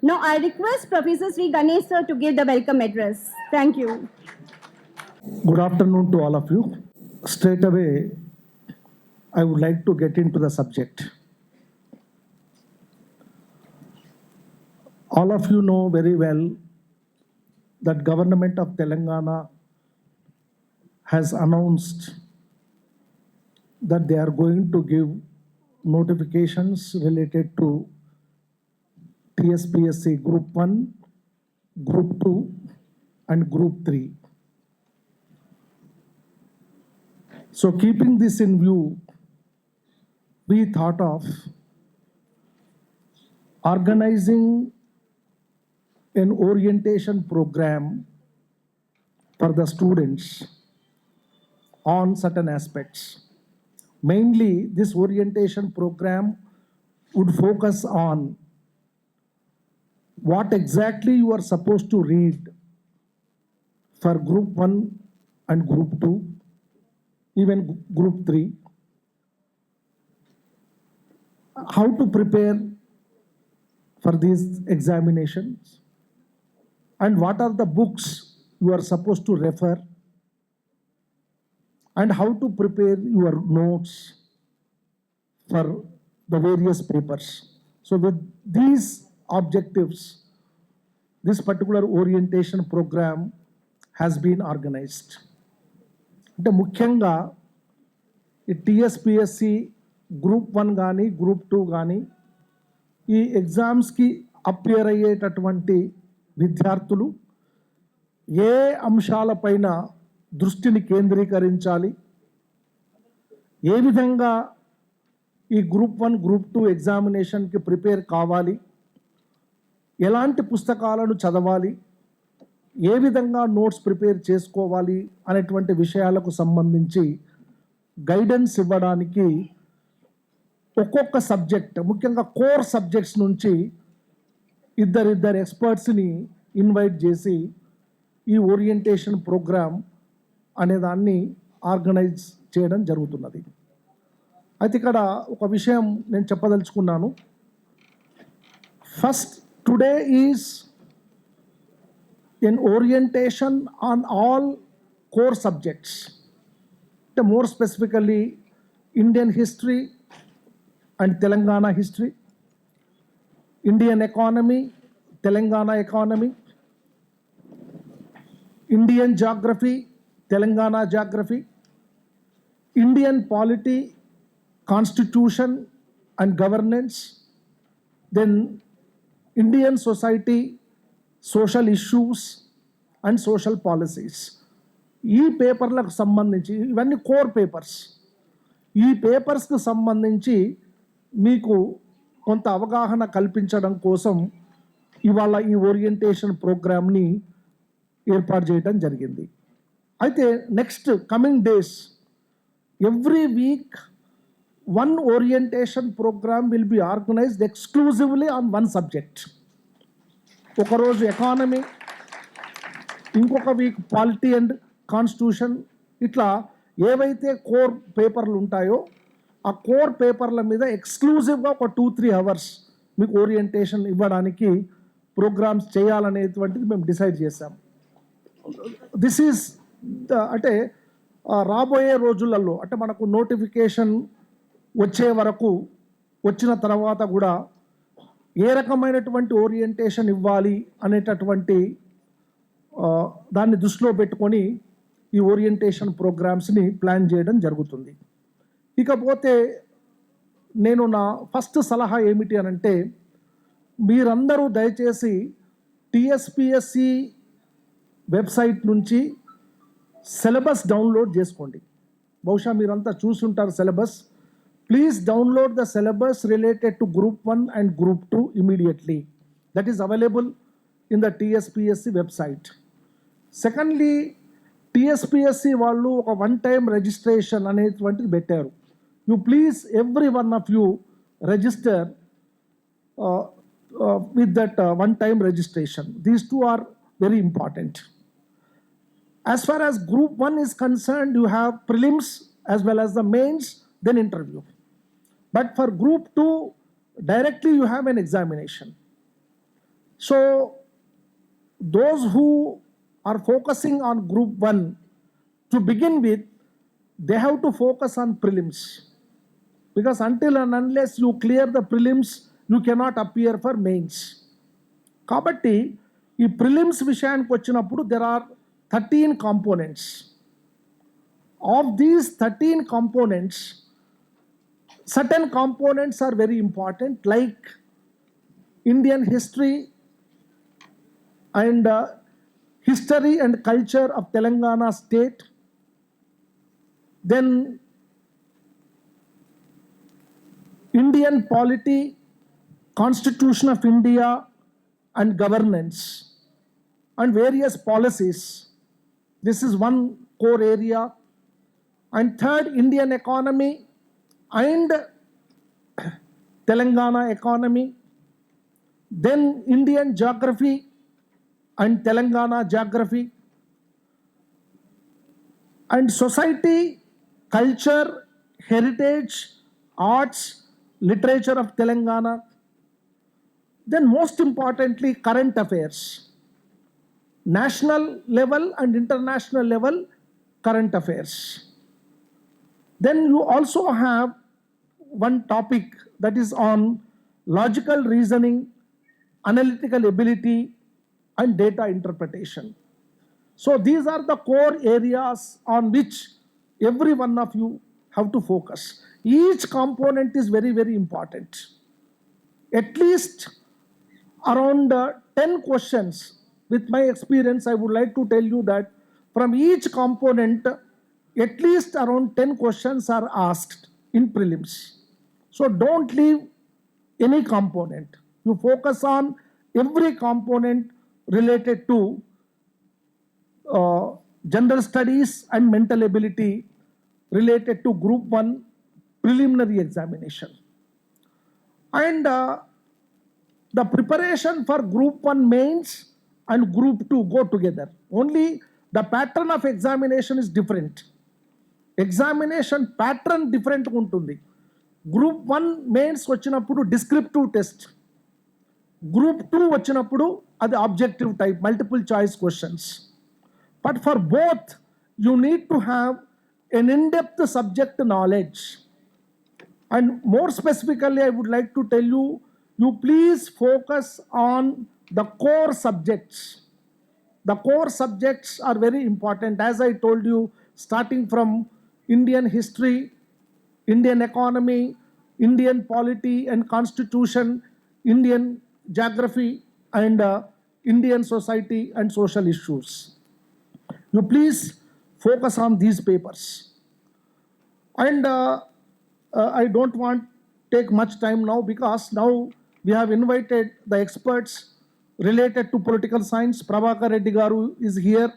Now I request Professor Sri Ganesh sir to give the welcome address. Thank you. Good afternoon to all of you. Straight away, I would like to get into the subject. All of you know very well that government of Telangana has announced that they are going to give notifications related to TSPSC Group 1, Group 2 and Group 3. So keeping this in view, we thought of organizing an orientation program for the students on certain aspects. Mainly, this orientation program would focus on what exactly you are supposed to read for Group 1 and Group 2, even Group 3, how to prepare for these examinations, and what are the books you are supposed to refer, and how to prepare your notes for the various papers. So with these objectives, this particular orientation program has been organized. అంటే ముఖ్యంగా ఈ TSPSC group 1 కానీ group 2 కానీ ఈ ఎగ్జామ్స్కి appear అయ్యేటటువంటి విద్యార్థులు ఏ అంశాలపైన దృష్టిని కేంద్రీకరించాలి, ఏ విధంగా ఈ గ్రూప్ 1 గ్రూప్ 2 ఎగ్జామినేషన్కి ప్రిపేర్ కావాలి, ఎలాంటి పుస్తకాలను చదవాలి, ఏ విధంగా నోట్స్ ప్రిపేర్ చేసుకోవాలి అనేటువంటి విషయాలకు సంబంధించి గైడెన్స్ ఇవ్వడానికి ఒక్కొక్క సబ్జెక్ట్, ముఖ్యంగా కోర్ సబ్జెక్ట్స్ నుంచి ఇద్దరు ఎక్స్పర్ట్స్ని ఇన్వైట్ చేసి ఈ ఓరియంటేషన్ ప్రోగ్రామ్ అనేదాన్ని ఆర్గనైజ్ చేయడం జరుగుతున్నది. అయితే ఇక్కడ ఒక విషయం నేను చెప్పదలుచుకున్నాను. First, today is an orientation on all core subjects, more specifically Indian history and Telangana history, Indian economy, Telangana economy, Indian geography, Telangana geography, Indian polity, constitution and governance, then Indian society, social issues and social policies. ఈ పేపర్లకు సంబంధించి ఇవన్నీ core papers. ఈ పేపర్స్కి సంబంధించి మీకు కొంత అవగాహన కల్పించడం కోసం ఇవాళ ఈ ఓరియంటేషన్ ప్రోగ్రామ్ని ఏర్పాటు చేయడం జరిగింది. అయితే next coming days, every week one orientation programme will be organised exclusively on one subject. ఒకరోజు ఎకానమీ, ఇంకొక వీక్ పాలిటీ అండ్ కాన్స్టిట్యూషన్, ఇట్లా ఏవైతే కోర్ పేపర్లు ఉంటాయో ఆ కోర్ పేపర్ల మీద ఎక్స్క్లూజివ్గా ఒక 2-3 అవర్స్ మీకు ఓరియంటేషన్ ఇవ్వడానికి ప్రోగ్రామ్స్ చేయాలనేటువంటిది మేము డిసైడ్ చేశాం. దిస్ ఈజ్ అంటే రాబోయే రోజులలో, అంటే మనకు నోటిఫికేషన్ వచ్చే వరకు, వచ్చిన తర్వాత కూడా ఏ రకమైనటువంటి ఓరియంటేషన్ ఇవ్వాలి అనేటటువంటి దాన్ని దృష్టిలో పెట్టుకొని ఈ ఓరియంటేషన్ ప్రోగ్రామ్స్ని ప్లాన్ చేయడం జరుగుతుంది. ఇకపోతే నేను నా ఫస్ట్ సలహా ఏమిటి అనంటే, మీరందరూ దయచేసి టిఎస్పిఎస్సి వెబ్సైట్ నుంచి సిలబస్ డౌన్లోడ్ చేసుకోండి. బహుశా మీరంతా చూసుంటారు syllabus. Please download the syllabus related to Group 1 and Group 2 immediately. That is available in the TSPSC website. Secondly, TSPSC వాళ్ళు ఒక వన్ టైం రిజిస్ట్రేషన్ అనేటువంటిది పెట్టారు. You please, every one of you, register with that one time registration. These two are very important. As far as Group 1 is concerned, you have prelims as well as the mains, then interview. But for Group 2, directly you have an examination. So those who are focusing on group 1, to begin with, they have to focus on prelims, because until and unless you clear the prelims, you cannot appear for mains. కాబట్టి ఈ prelims విషయానికి వచ్చినప్పుడు there are 13 components. Of these 13 components, certain components are very important, like Indian history and history and culture of Telangana state. Then Indian polity, Constitution of India and governance, and various policies. This is one core area. And third, Indian economy and Telangana economy. Then Indian geography and Telangana geography. And society, culture, heritage, arts, literature of Telangana. Then most importantly, current affairs. National level and international level current affairs. Then you also have one topic that is on logical reasoning, analytical ability, and data interpretation. So these are the core areas on which every one of you have to focus. Each component is very, very important. At least around 10 questions, with my experience, I would like to tell you that from each component, at least around 10 questions are asked in prelims. So don't leave any component. You focus on every component related to general studies and mental ability related to group 1 preliminary examination. And the preparation for group 1 mains and group 2 go together. Only the pattern of examination is different. Examination pattern different ఉంటుంది. Group 1 mains వచ్చినప్పుడు descriptive test, group 2 వచ్చినప్పుడు అది objective type, multiple choice questions. But for both, you need to have an in-depth subject knowledge. And more specifically, I would like to tell you, you please focus on the core subjects. The core subjects are very important, as I told you, starting from Indian history, Indian economy, Indian polity and constitution, Indian geography, and Indian society and social issues. You please focus on these papers. And I don't want to take much time now, because now we have invited the experts related to political science. Prabhakar Reddy Garu is here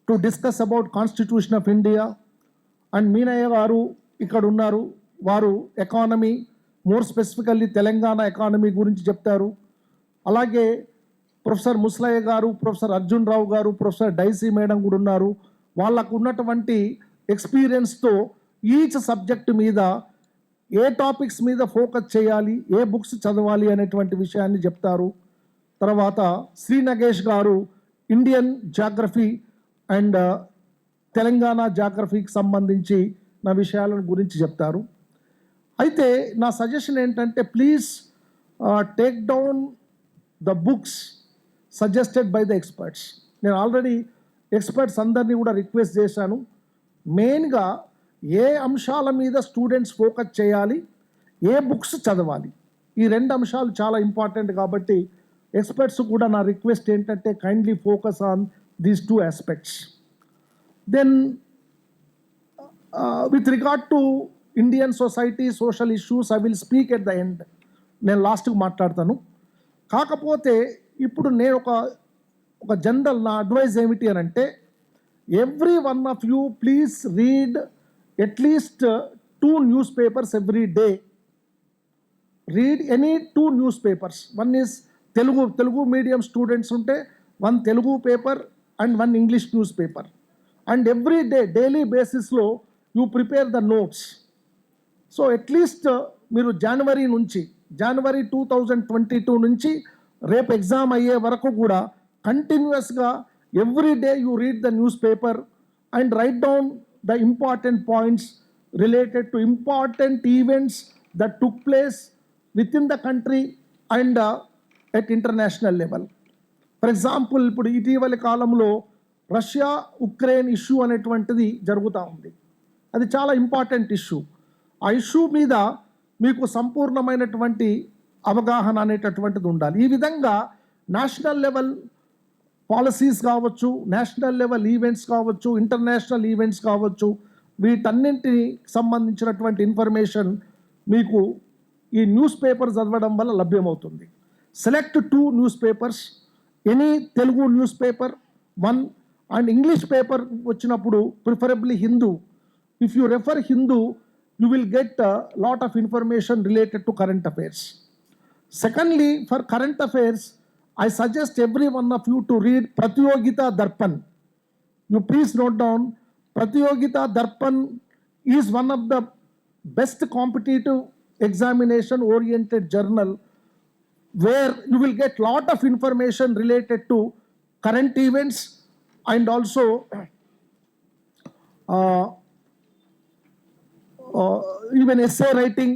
to discuss about Constitution of India. And Meenaya Garu ikkada unnaru, varu economy, more specifically Telangana economy gurinchi cheptaru. Alage professor Muslaiah garu, professor Arjun రావు గారు, professor daisy madam కూడా ఉన్నారు. వాళ్ళకు ఉన్నటువంటి ఎక్స్పీరియన్స్తో each subject మీద ఏ topics మీద focus చేయాలి, ఏ books చదవాలి అనేటువంటి విషయాన్ని చెప్తారు. తర్వాత శ్రీ నగేష్ గారు ఇండియన్ జాగ్రఫీ అండ్ తెలంగాణ జాగ్రఫీకి సంబంధించి నా విషయాల గురించి చెప్తారు. అయితే నా సజెషన్ ఏంటంటే, please take down the books suggested by the experts. నేను ఆల్రెడీ ఎక్స్పర్ట్స్ అందరినీ కూడా రిక్వెస్ట్ చేశాను. మెయిన్గా ఏ అంశాల మీద స్టూడెంట్స్ ఫోకస్ చేయాలి, ఏ బుక్స్ చదవాలి, ఈ రెండు అంశాలు చాలా ఇంపార్టెంట్. కాబట్టి ఎక్స్పర్ట్స్ కూడా నా రిక్వెస్ట్ ఏంటంటే, kindly focus on these two aspects. Then with regard to Indian society social issues, I will speak at the end. నేను లాస్ట్కి మాట్లాడతాను. కాకపోతే ఇప్పుడు నేను ఒక జనరల్ నా అడ్వైజ్ ఏమిటి అని అంటే, every one of you please read at least 2 newspapers every day. Read any 2 newspapers. One is Telugu medium students unte one Telugu paper and one English newspaper. And every day, daily basis lo you prepare the notes. So at least మీరు January 2022 నుంచి రేపు exam అయ్యే వరకు కూడా కంటిన్యూస్గా every day you read the news paper and right down the important points related to important events that took place with in the country and at international level. For example, ఇప్పుడు ఇటీవలి కాలంలో Russia Ukraine issue అనేటువంటిది జరుగుతూ ఉంది. అది చాలా important issue. ఆ issue మీద మీకు సంపూర్ణమైనటువంటి అవగాహన అనేటటువంటిది ఉండాలి. ఈ విధంగా నేషనల్ లెవెల్ పాలసీస్ కావచ్చు, నేషనల్ లెవెల్ ఈవెంట్స్ కావచ్చు, ఇంటర్నేషనల్ ఈవెంట్స్ కావచ్చు, వీటన్నింటికి సంబంధించినటువంటి ఇన్ఫర్మేషన్ మీకు ఈ న్యూస్ పేపర్ చదవడం వల్ల లభ్యమవుతుంది. Select 2 newspapers, any Telugu newspaper 1 and English paper వచ్చినప్పుడు preferably Hindu. If you refer Hindu, you will get a lot of information related to current affairs. Secondly, for current affairs, I suggest every one of you to read Pratyogita Darpan. You please note down, Pratyogita Darpan is one of the best competitive examination oriented journal where you will get lot of information related to current events and also even essay writing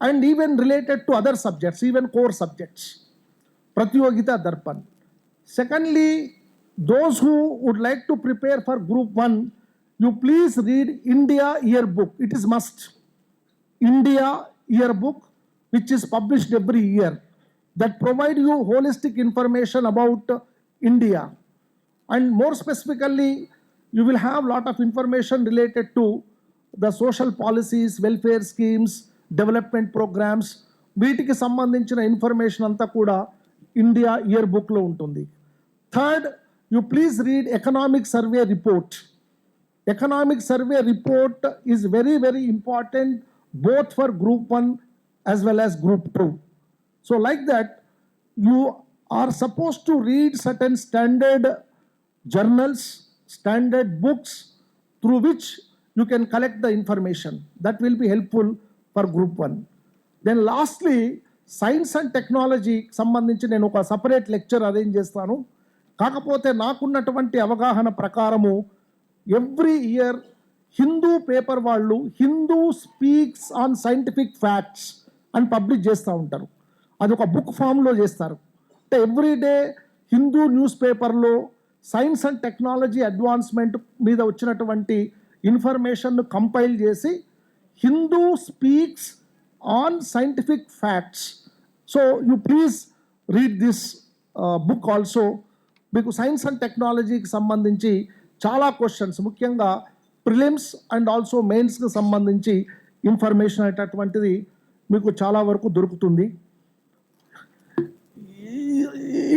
and even related to other subjects, even core subjects. Pratyogita Darpan. Secondly, those who would like to prepare for Group 1, you please read India Yearbook. It is must. India Yearbook, which is published every year, that provide you holistic information about India. And more specifically, you will have lot of information related to the social policies, welfare schemes, development programs. వీటికి సంబంధించిన information అంతా కూడా India year బుక్లో ఉంటుంది. Third, you please read economic survey report. Economic survey report is very very important both for Group 1 as well as Group 2. So like that, you are supposed to read certain standard journals, standard books through which you can collect the information. That will be helpful for Group 1. Then lastly, science and టెక్నాలజీకి సంబంధించి నేను ఒక separate lecture arrange చేస్తాను. కాకపోతే నాకున్నటువంటి అవగాహన ప్రకారము every year Hindu paper వాళ్ళు Hindu speaks on scientific facts అని పబ్లిష్ చేస్తూ ఉంటారు. అది ఒక బుక్ ఫామ్లో చేస్తారు. అంటే ఎవ్రీ డే హిందూ న్యూస్ పేపర్లో సైన్స్ అండ్ టెక్నాలజీ అడ్వాన్స్మెంట్ మీద వచ్చినటువంటి ఇన్ఫర్మేషన్ను కంపైల్ చేసి Hindu speaks on scientific facts. So you please read this book also. మీకు సైన్స్ అండ్ టెక్నాలజీకి సంబంధించి చాలా క్వశ్చన్స్, ముఖ్యంగా ప్రిలిమ్స్ అండ్ ఆల్సో మెయిన్స్కి సంబంధించి ఇన్ఫర్మేషన్ అనేటటువంటిది మీకు చాలా వరకు దొరుకుతుంది.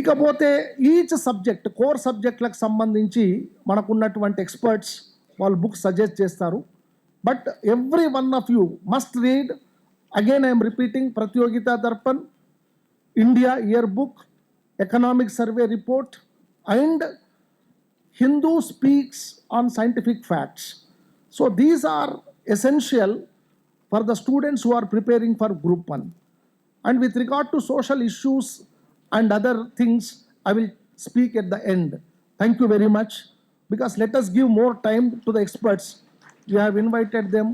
ఇకపోతే ఈచ్ సబ్జెక్ట్, కోర్ సబ్జెక్టులకు సంబంధించి మనకున్నటువంటి ఎక్స్పర్ట్స్ వాళ్ళు బుక్స్ సజెస్ట్ చేస్తారు. But every one of you must read, again I'm repeating, Pratiyogita Darpan, India year book, economic survey report and Hindu speaks on scientific facts. So these are essential for the students who are preparing for Group 1. And with regard to social issues and other things, I will speak at the end. Thank you very much, because let us give more time to the experts. We have invited them.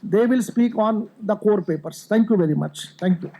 They will speak on the core papers. Thank you very much. Thank you.